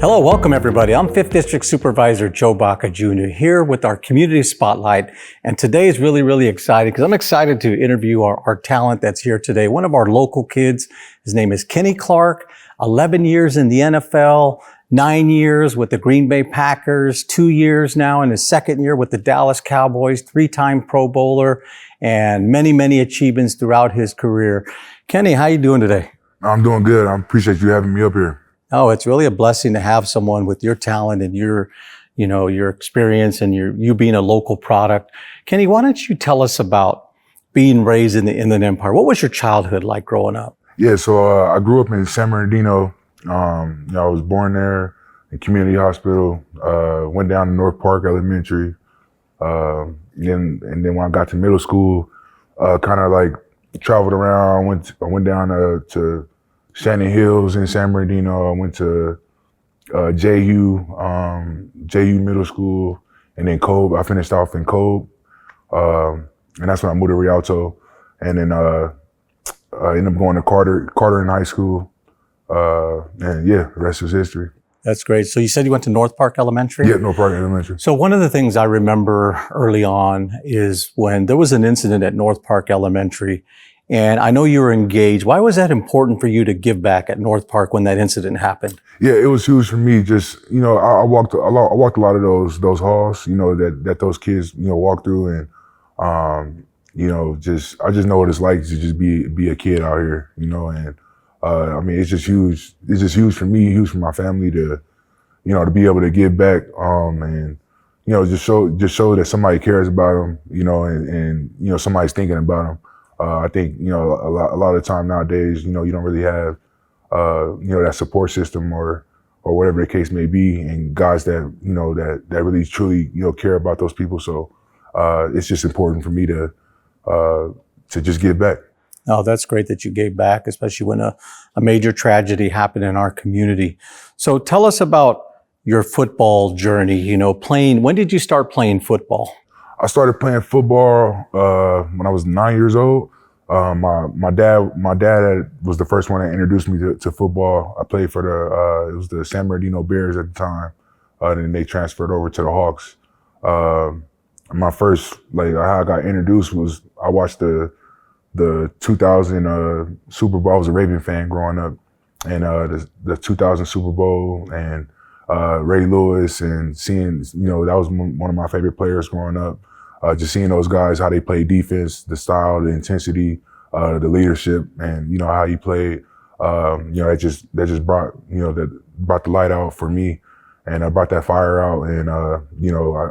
Hello, welcome everybody. I'm 5th District Supervisor Joe Baca Jr. here with our Community Spotlight. And today is really, really exciting because I'm excited to interview our talent that's here today. One of our local kids, his name is Kenny Clark, 11 years in the NFL, 9 years with the Green Bay Packers, 2 years now in his second year with the Dallas Cowboys, 3-time Pro Bowler, and many, many achievements throughout his career. Kenny, how you doing today? I'm doing good. I appreciate you having me up here. Oh, it's really a blessing to have someone with your talent and your experience and you being a local product. Kenny, why don't you tell us about being raised in the Inland Empire? What was your childhood like growing up? Yeah, so I grew up in San Bernardino. I was born there in community hospital. Went down to North Park Elementary. And then when I got to middle school, kind of like traveled around. I went down to Shannon Hills in San Bernardino. I went to JU Middle School, and then Cobb. I finished off in Cobb, and that's when I moved to Rialto, and then ended up going to Carter in high school, and yeah, the rest is history. That's great. So you said you went to North Park Elementary? Yeah, North Park Elementary. So one of the things I remember early on is when there was an incident at North Park Elementary. And I know you were engaged. Why was that important for you to give back at North Park when that incident happened? Yeah, it was huge for me. Just, I walked a lot of those halls, that those kids, walk through, and, I just know what it's like to just be a kid out here, and, it's just huge. It's just huge for me, huge for my family to be able to give back, and, just show that somebody cares about them, and somebody's thinking about them. I think, a lot of the time nowadays, you don't really have, that support system or whatever the case may be, and guys that, that really truly, care about those people. So, it's just important for me to just give back. Oh, that's great that you gave back, especially when a major tragedy happened in our community. So tell us about your football journey, when did you start playing football? I started playing football when I was 9 years old. My dad was the first one that introduced me to football. I played for it was the San Bernardino Bears at the time. Then they transferred over to the Hawks. My first, how I got introduced was I watched the 2000 Super Bowl. I was a Raven fan growing up, and the 2000 Super Bowl and Ray Lewis, and seeing, that was one of my favorite players growing up. Just seeing those guys, how they play defense, the style, the intensity, the leadership, and how he played. That just brought brought the light out for me, and brought that fire out. And I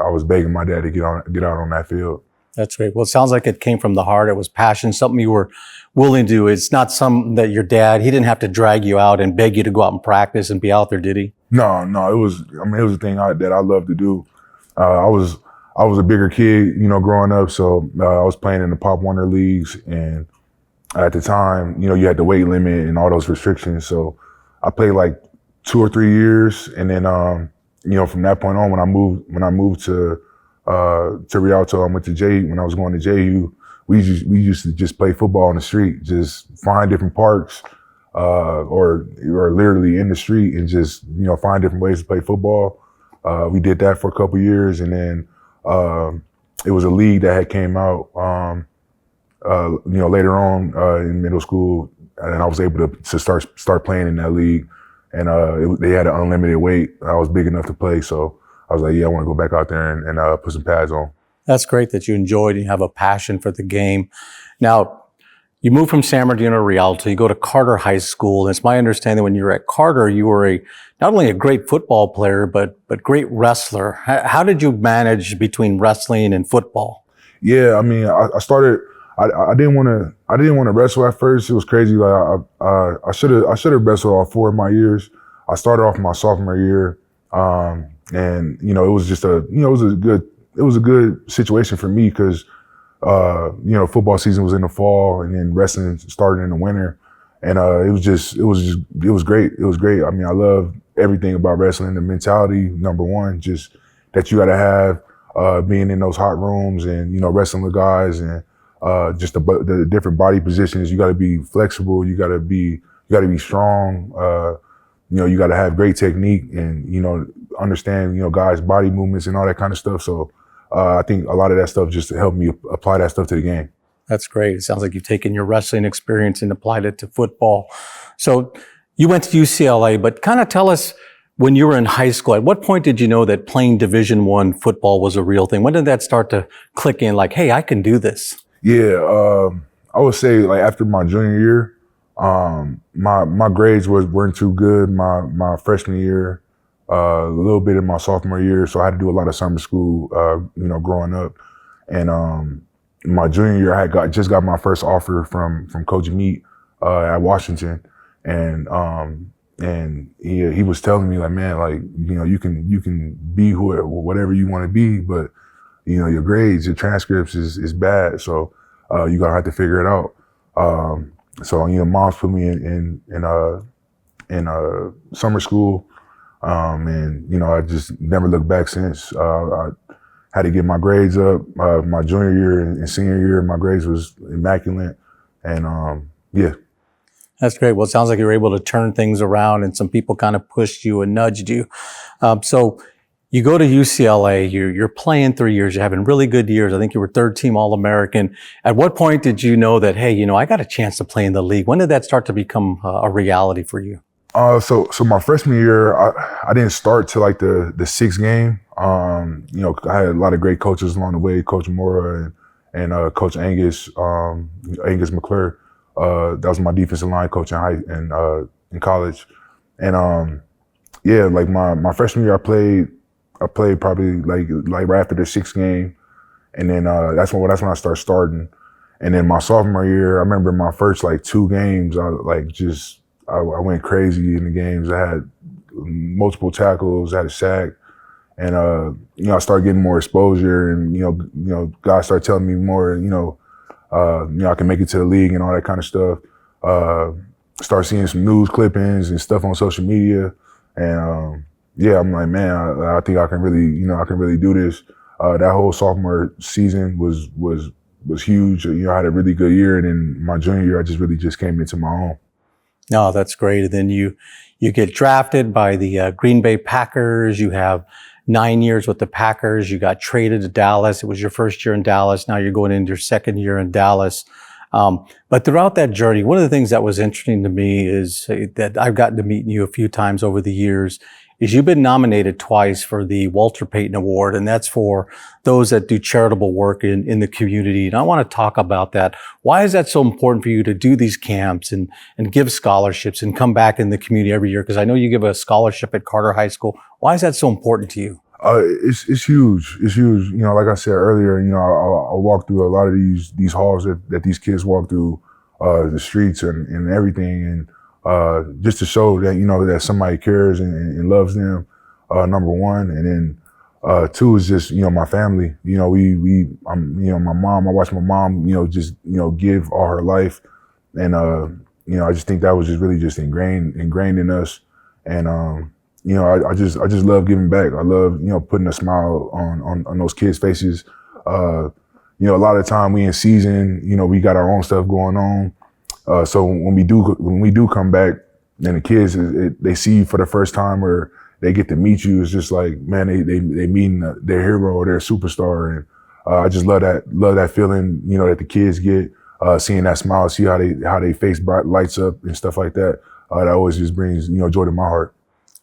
was begging my dad to get out on that field. That's great. Well, it sounds like it came from the heart. It was passion, something you were willing to do. It's not something that your dad, he didn't have to drag you out and beg you to go out and practice and be out there, did he? No. It was a thing that I loved to do. I was a bigger kid, growing up, so I was playing in the Pop Warner leagues, and at the time, you had the weight limit and all those restrictions. So I played like 2 or 3 years, and then from that point on, when I moved to Rialto, I went to when I was going to JU, we used to just play football on the street, just find different parks, or literally in the street, and just find different ways to play football. We did that for a couple years, and then it was a league that had came out, later on in middle school, and I was able to start playing in that league. And they had an unlimited weight. I was big enough to play, so I was like, yeah, I want to go back out there and put some pads on. That's great that you enjoyed and you have a passion for the game. Now, you moved from San Bernardino to Rialto. You go to Carter High School. And it's my understanding when you were at Carter, you were not only a great football player, but great wrestler. How did you manage between wrestling and football? Yeah, I started. I didn't want to wrestle at first. It was crazy. Like I should have wrestled all 4 of my years. I started off my sophomore year, and it was just it was a good situation for me because football season was in the fall, and then wrestling started in the winter, and it was great. It was great. I love everything about wrestling. The mentality, number one, just that you got to have being in those hot rooms and wrestling with guys, and just the different body positions. You got to be flexible. You got to be strong. You got to have great technique and, understand, guys' body movements and all that kind of stuff. So I think a lot of that stuff just helped me apply that stuff to the game. That's great. It sounds like you've taken your wrestling experience and applied it to football. So you went to UCLA, but kind of tell us, when you were in high school, at what point did you know that playing Division I football was a real thing? When did that start to click in, like, hey, I can do this? Yeah, I would say like after my junior year, my grades weren't too good. My freshman year, a little bit in my sophomore year, so I had to do a lot of summer school, growing up. And my junior year, I just got my first offer from Coach Meat at Washington, and he was telling me like, man, like you can be whatever you want to be, but your grades, your transcripts is bad, so you gotta have to figure it out. So mom's put me in summer school, and I just never looked back since. I had to get my grades up. My junior year and senior year, my grades was immaculate, and yeah. That's great. Well, it sounds like you were able to turn things around, and some people kind of pushed you and nudged you. So you go to UCLA, you're playing 3 years, you're having really good years. I think you were third team All-American. At what point did you know that, hey, I got a chance to play in the league? When did that start to become a reality for you? So my freshman year, I didn't start till like the sixth game. I had a lot of great coaches along the way, Coach Mora and Coach Angus McClure. That was my defensive line coach in college. And like my freshman year, I played probably like right after the sixth game, and then that's when I started starting. And then my sophomore year, I remember my first like 2 games, I went crazy in the games. I had multiple tackles, I had a sack, and I started getting more exposure, and guys started telling me more, I can make it to the league and all that kind of stuff. Start seeing some news clippings and stuff on social media, and I'm like, man, I think I can really do this. That whole sophomore season was huge. I had a really good year, and then my junior year, I just came into my own. No, that's great. And then you get drafted by the Green Bay Packers. You have 9 years with the Packers. You got traded to Dallas. It was your first year in Dallas. Now you're going into your second year in Dallas. But throughout that journey, one of the things that was interesting to me is that I've gotten to meet you a few times over the years, is you've been nominated twice for the Walter Payton Award, and that's for those that do charitable work in the community. And I want to talk about that. Why is that so important for you to do these camps and give scholarships and come back in the community every year? Because I know you give a scholarship at Carter High School. Why is that so important to you? It's huge. It's huge. Like I said earlier, I walk through a lot of these halls that these kids walk through, the streets and everything, and just to show that that somebody cares and loves them, number one, and then 2 is just my family. My mom. I watch my mom just give all her life, and I just think that was just really just ingrained in us, and I just love giving back. I love putting a smile on those kids' faces. A lot of the time we in season, we got our own stuff going on. So when we do come back, and the kids they see you for the first time, or they get to meet you, it's just like, man, they meeting their hero or their superstar, and I just love that feeling, that the kids get, seeing that smile, see how they face lights up and stuff like that. That always just brings joy to my heart.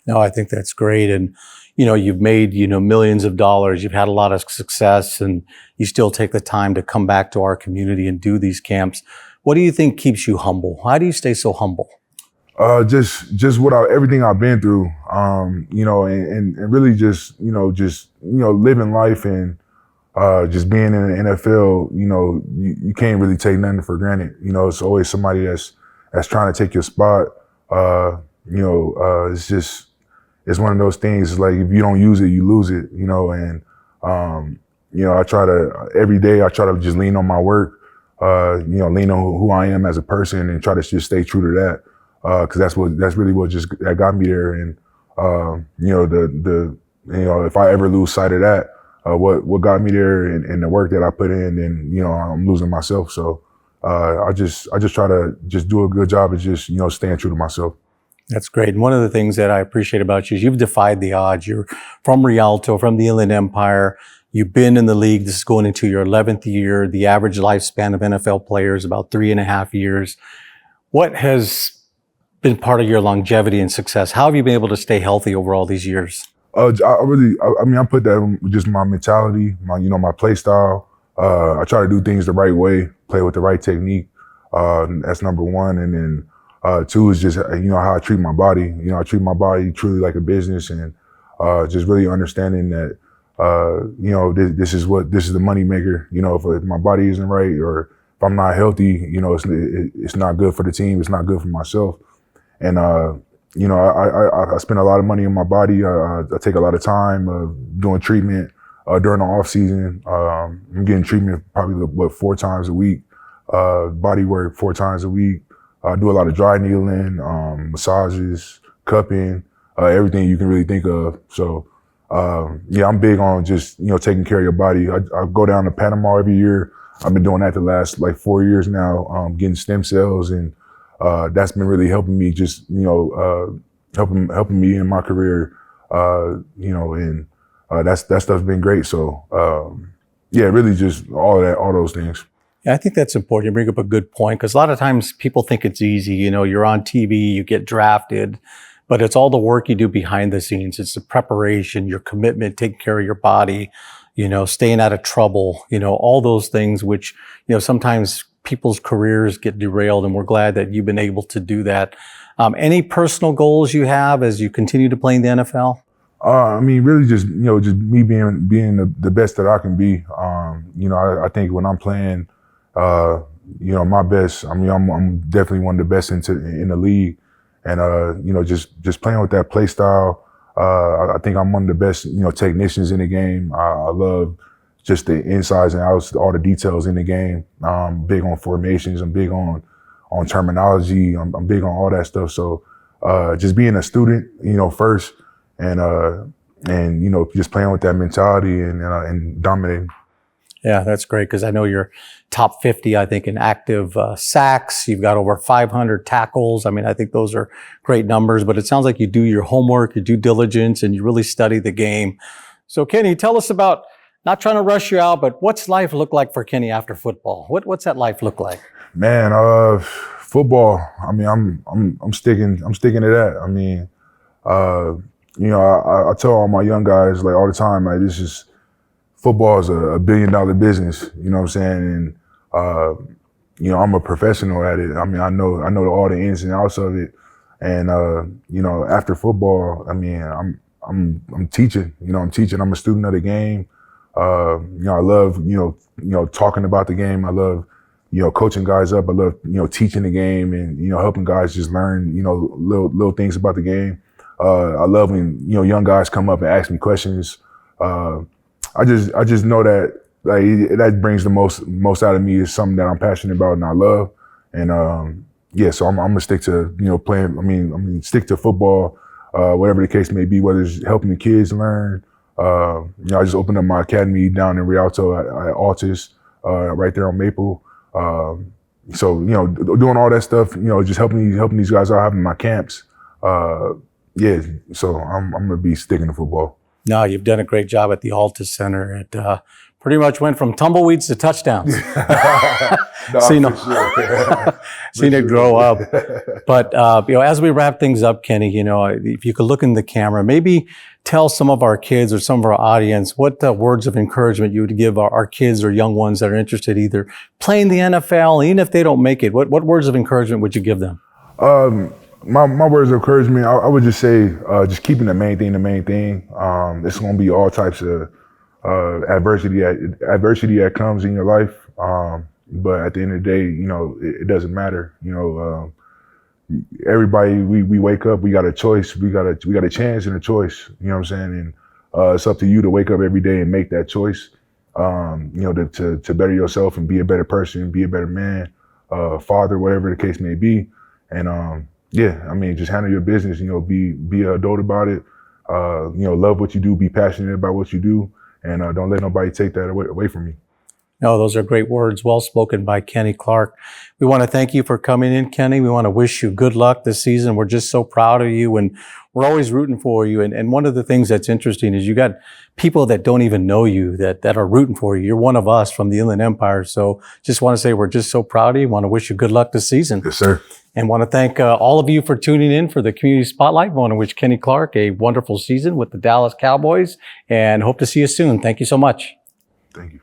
No, I think that's great. And, you've made, millions of dollars. You've had a lot of success, and you still take the time to come back to our community and do these camps. What do you think keeps you humble? How do you stay so humble? Just everything I've been through, and really just living life, and just being in the NFL, you can't really take nothing for granted. It's always somebody that's trying to take your spot. It's one of those things. It's like, if you don't use it, you lose it. And I try to every day. I try to just lean on my work. Lean on who I am as a person, and try to just stay true to that. Cause that's really what that got me there. And, if I ever lose sight of that, what got me there and the work that I put in, then I'm losing myself. So I just try to just do a good job of just staying true to myself. That's great. And one of the things that I appreciate about you is you've defied the odds. You're from Rialto, from the Inland Empire. You've been in the league. This is going into your 11th year. The average lifespan of NFL players about 3.5 years. What has been part of your longevity and success? How have you been able to stay healthy over all these years? I put that in just my mentality, my play style. I try to do things the right way, play with the right technique. That's number one. And then two is just, how I treat my body. I treat my body truly like a business, and just really understanding that, this is the money maker. If my body isn't right, or if I'm not healthy, it's not good for the team. It's not good for myself. And, I spend a lot of money on my body. I take a lot of time doing treatment during the off season. I'm getting treatment probably 4 times a week, body work 4 times a week. I do a lot of dry needling, massages, cupping, everything you can really think of. So, I'm big on just, taking care of your body. I go down to Panama every year. I've been doing that the last 4 years now, getting stem cells, and that's been really helping me just, helping me in my career, and that stuff's been great. So, really just all those things. Yeah, I think that's important. You bring up a good point, because a lot of times people think it's easy. You're on TV, you get drafted, but it's all the work you do behind the scenes. It's the preparation, your commitment, taking care of your body, staying out of trouble, all those things which, sometimes people's careers get derailed, and we're glad that you've been able to do that. Any personal goals you have as you continue to play in the NFL? Really just, just me being the best that I can be. I think when I'm playing, my best, I'm definitely one of the best in the league. And, just playing with that play style, I think I'm one of the best, technicians in the game. I love just the insides and outs, all the details in the game. I'm big on formations. I'm big on terminology. I'm big on all that stuff. So, just being a student, first, and just playing with that mentality and dominating. Yeah, that's great, because I know you're top 50, I think, in active sacks. You've got over 500 tackles. I think those are great numbers, but it sounds like you do your homework, your due diligence, and you really study the game. So, Kenny, tell us about, not trying to rush you out, but what's life look like for Kenny after football? What's that life look like? Man, football. I'm sticking to that. I tell all my young guys all the time, football is a $1 billion business. You know what I'm saying? And I'm a professional at it. I know all the ins and outs of it. And after football, I'm teaching. I'm teaching. I'm a student of the game. I love talking about the game. I love coaching guys up. I love teaching the game and helping guys just learn little things about the game. I love when young guys come up and ask me questions. I just know that that brings the most out of me, is something that I'm passionate about and I love. And so I'm gonna stick to playing. Stick to football, whatever the case may be, whether it's helping the kids learn. I just opened up my academy down in Rialto at Altus, right there on Maple. So doing all that stuff, just helping these guys out, having my camps. So I'm gonna be sticking to football. No, you've done a great job at the Altus Center. It pretty much went from tumbleweeds to touchdowns. Seen it grow up. But as we wrap things up, Kenny, if you could look in the camera, maybe tell some of our kids or some of our audience what words of encouragement you would give our kids or young ones that are interested either playing the NFL, even if they don't make it. What words of encouragement would you give them? My words of encouragement, I would just say, just keeping the main thing. It's going to be all types of adversity that comes in your life. But at the end of the day, it doesn't matter. Everybody, we wake up, we got a choice, we got a chance and a choice. You know what I'm saying? And it's up to you to wake up every day and make that choice. To better yourself and be a better person, be a better man, father, whatever the case may be. And just handle your business, be an adult about it, love what you do, be passionate about what you do, and don't let nobody take that away from me. No, those are great words, well spoken by Kenny Clark. We want to thank you for coming in, Kenny. We want to wish you good luck this season. We're just so proud of you, and we're always rooting for you. And one of the things that's interesting is you got people that don't even know you that are rooting for you. You're one of us from the Inland Empire. So just want to say we're just so proud of you. Want to wish you good luck this season. Yes, sir. And want to thank all of you for tuning in for the Community Spotlight. We want to wish Kenny Clark a wonderful season with the Dallas Cowboys and hope to see you soon. Thank you so much. Thank you.